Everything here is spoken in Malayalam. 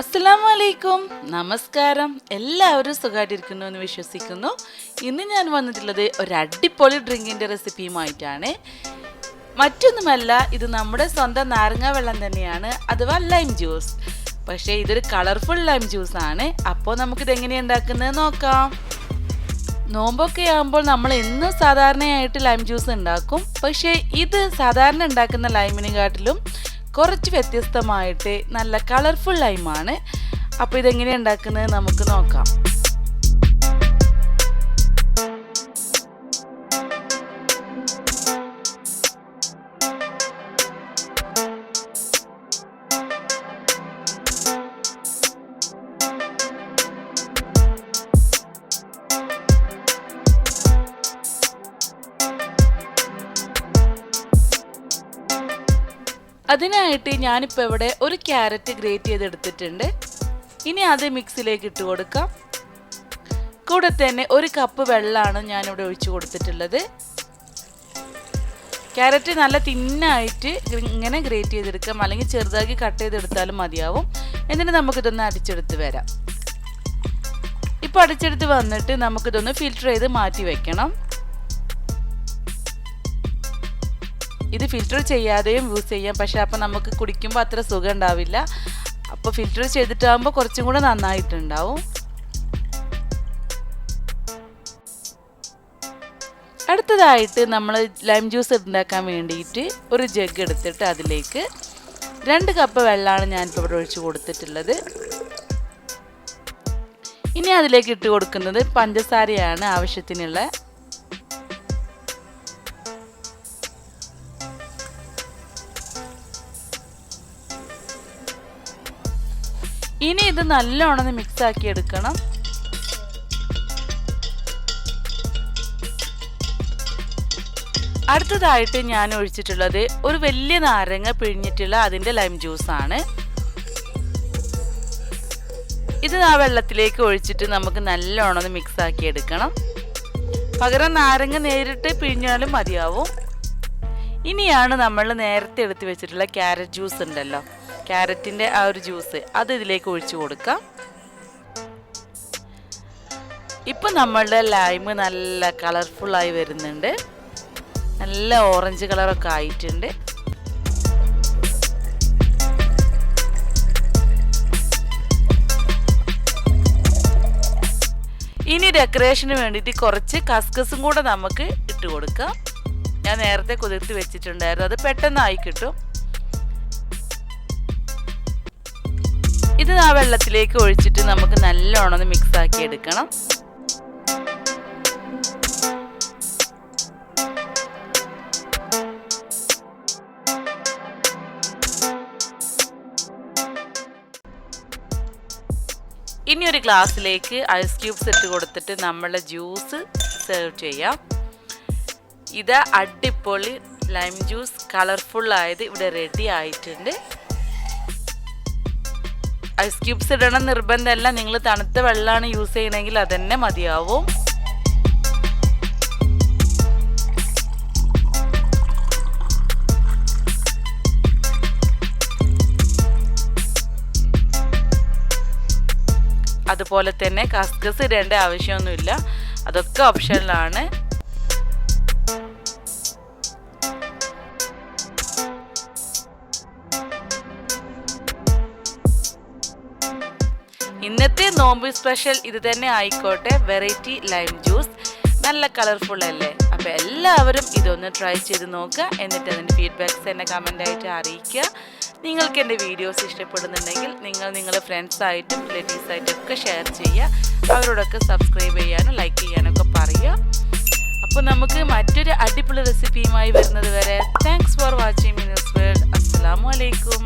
അസ്സലാമലൈക്കും, നമസ്കാരം. എല്ലാവരും സുഖമായിട്ടിരിക്കുന്നു എന്ന് വിശ്വസിക്കുന്നു. ഇന്ന് ഞാൻ വന്നിട്ടുള്ളത് ഒരു അടിപൊളി ഡ്രിങ്കിൻ്റെ റെസിപ്പിയുമായിട്ടാണ്. മറ്റൊന്നുമല്ല, ഇത് നമ്മുടെ സ്വന്തം നാരങ്ങാവെള്ളം തന്നെയാണ്, അഥവാ ലൈം ജ്യൂസ്. പക്ഷേ ഇതൊരു കളർഫുൾ ലൈം ജ്യൂസാണ്. അപ്പോൾ നമുക്കിത് എങ്ങനെയാണ് ഉണ്ടാക്കുന്നത് നോക്കാം. നോമ്പൊക്കെ ആകുമ്പോൾ നമ്മൾ എന്നും സാധാരണയായിട്ട് ലൈം ജ്യൂസ് ഉണ്ടാക്കും. പക്ഷേ ഇത് സാധാരണ ഉണ്ടാക്കുന്ന ലൈമിനെക്കാട്ടിലും കുറച്ച് വ്യത്യസ്തമായിട്ട് നല്ല കളർഫുൾ ലൈമാണ്. അപ്പോൾ ഇതെങ്ങനെയാണ് ഉണ്ടാക്കുന്നത് നമുക്ക് നോക്കാം. അതിനായിട്ട് ഞാനിപ്പോൾ ഇവിടെ ഒരു ക്യാരറ്റ് ഗ്രേറ്റ് ചെയ്തെടുത്തിട്ടുണ്ട്. ഇനി അത് മിക്സിയിലേക്ക് ഇട്ട് കൊടുക്കാം. കൂടെ തന്നെ ഒരു കപ്പ് വെള്ളമാണ് ഞാനിവിടെ ഒഴിച്ച് കൊടുത്തിട്ടുള്ളത്. ക്യാരറ്റ് നല്ല തിന്നായിട്ട് ഇങ്ങനെ ഗ്രേറ്റ് ചെയ്തെടുക്കാം, അല്ലെങ്കിൽ ചെറുതാക്കി കട്ട് ചെയ്തെടുത്താലും മതിയാവും. എന്നിട്ട് നമുക്കിതൊന്ന് അടിച്ചെടുത്ത് വരാം. ഇപ്പോൾ അടിച്ചെടുത്ത് വന്നിട്ട് നമുക്കിതൊന്ന് ഫിൽറ്റർ ചെയ്ത് മാറ്റി വയ്ക്കണം. ഇത് ഫിൽറ്റർ ചെയ്യാതെയും യൂസ് ചെയ്യാം, പക്ഷേ അപ്പോൾ നമുക്ക് കുടിക്കുമ്പോൾ അത്ര സുഖം ഉണ്ടാവില്ല. അപ്പോൾ ഫിൽറ്റർ ചെയ്തിട്ടാകുമ്പോൾ കുറച്ചും കൂടെ നന്നായിട്ടുണ്ടാവും. അടുത്തതായിട്ട് നമ്മൾ ലൈം ജ്യൂസ് ഉണ്ടാക്കാൻ വേണ്ടിയിട്ട് ഒരു ജഗ് എടുത്തിട്ട് അതിലേക്ക് 2 കപ്പ് വെള്ളമാണ് ഞാനിപ്പോൾ ഇവിടെ ഒഴിച്ച് കൊടുത്തിട്ടുള്ളത്. ഇനി അതിലേക്ക് ഇട്ട് കൊടുക്കുന്നത് പഞ്ചസാരയാണ് ആവശ്യത്തിനുള്ള. ഇനി ഇത് നല്ലോണം മിക്സ് ആക്കി എടുക്കണം. അടുത്തതായിട്ട് ഞാൻ ഒഴിച്ചിട്ടുള്ളത് ഒരു വലിയ നാരങ്ങ പിഴിഞ്ഞിട്ടുള്ള അതിൻ്റെ ലൈം ജ്യൂസാണ്. ഇത് ആ വെള്ളത്തിലേക്ക് ഒഴിച്ചിട്ട് നമുക്ക് നല്ലോണം മിക്സ് ആക്കി എടുക്കണം. പകരം നാരങ്ങ നേരിട്ട് പിഴിഞ്ഞാലും മതിയാവും. ഇനിയാണ് നമ്മൾ നേരത്തെ എടുത്ത് വെച്ചിട്ടുള്ള ക്യാരറ്റ് ജ്യൂസ് ഉണ്ടല്ലോ, ക്യാരറ്റിൻ്റെ ആ ഒരു ജ്യൂസ്, അത് ഇതിലേക്ക് ഒഴിച്ചു കൊടുക്കാം. ഇപ്പം നമ്മളുടെ ലൈം നല്ല കളർഫുള്ളായി വരുന്നുണ്ട്. നല്ല ഓറഞ്ച് കളറൊക്കെ ആയിട്ടുണ്ട്. ഇനി ഡെക്കറേഷന് വേണ്ടിയിട്ട് കുറച്ച് കസ്കസും കൂടെ നമുക്ക് ഇട്ട് കൊടുക്കാം. ഞാൻ നേരത്തെ കുതിർത്ത് വെച്ചിട്ടുണ്ടായിരുന്നു, അത് പെട്ടെന്നായി കിട്ടും. ഇത് ആ വെള്ളത്തിലേക്ക് ഒഴിച്ചിട്ട് നമുക്ക് നല്ലോണം മിക്സ് ആക്കി എടുക്കണം. ഇനി ഒരു ഗ്ലാസ്സിലേക്ക് ഐസ് ക്യൂബ്സ് ഇട്ട് കൊടുത്തിട്ട് നമ്മളെ ജ്യൂസ് സെർവ് ചെയ്യാം. ഇത് അടിപൊളി ലൈം ജ്യൂസ് കളർഫുൾ ആയത് ഇവിടെ റെഡി ആയിട്ടുണ്ട്. ഐസ് ക്യൂബ്സ് ഇടണം നിർബന്ധമല്ല, നിങ്ങൾ തണുത്ത വെള്ളമാണ് യൂസ് ചെയ്യണമെങ്കിൽ അതന്നെ മതിയാവും. അതുപോലെ തന്നെ കസ്കസ് ഇടേണ്ട ആവശ്യമൊന്നുമില്ല, അതൊക്കെ ഓപ്ഷനിലാണ്. ഇന്നത്തെ നോമ്പ് സ്പെഷ്യൽ ഇത് തന്നെ ആയിക്കോട്ടെ, വെറൈറ്റി ലൈം ജ്യൂസ്. നല്ല കളർഫുൾ അല്ലേ? അപ്പോൾ എല്ലാവരും ഇതൊന്ന് ട്രൈ ചെയ്ത് നോക്കുക. എന്നിട്ട് അതിൻ്റെ ഫീഡ്ബാക്ക്സ് എന്നെ കമൻ്റായിട്ട് അറിയിക്കുക. നിങ്ങൾക്ക് എൻ്റെ വീഡിയോസ് ഇഷ്ടപ്പെടുന്നുണ്ടെങ്കിൽ നിങ്ങളുടെ ഫ്രണ്ട്സായിട്ടും റിലേറ്റീവ്സായിട്ടും ഒക്കെ ഷെയർ ചെയ്യുക. അവരോടൊക്കെ സബ്സ്ക്രൈബ് ചെയ്യാനും ലൈക്ക് ചെയ്യാനൊക്കെ പറയുക. അപ്പോൾ നമുക്ക് മറ്റൊരു അടിപൊളി റെസിപ്പിയുമായി വരുന്നത് വരെ thanks for watching Minu's world. അസ്സലാമു അലൈക്കും.